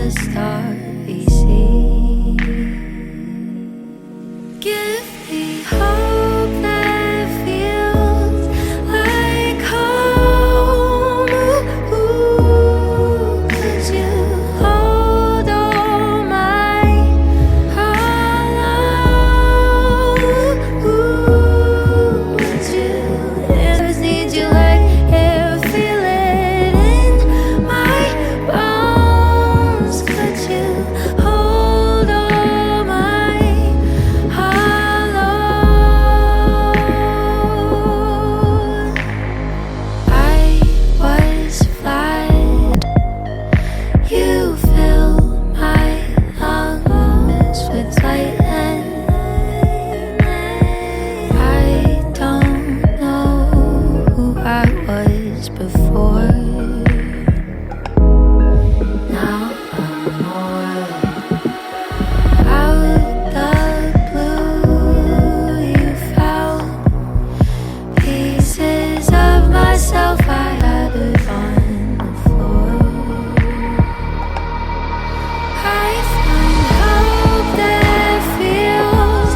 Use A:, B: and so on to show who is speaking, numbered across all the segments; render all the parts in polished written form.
A: the starry sea. Give me hope that feels like home. Ooh, 'cause you hold all my hollow. Ooh, would you just need you like air, feel it in my bones. Could you hold all my hollow? I was flat, you fill my lungs with light, and I don't know who I was before. Now I'm more out the blue. You found pieces of myself I had it on the floor. I find hope that feels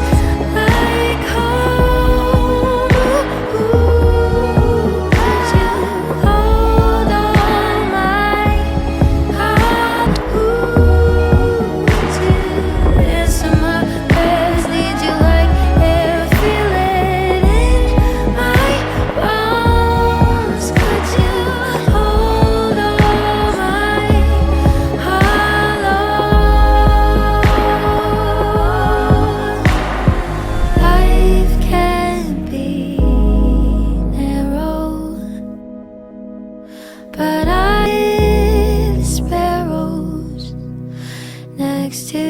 A: like home. Ooh, could you hold all my heart? Ooh, would you answer my prayers? Need you like air, feel it in my bones. Could you hold all my hollow? Life can be narrow, but I live sparrows next to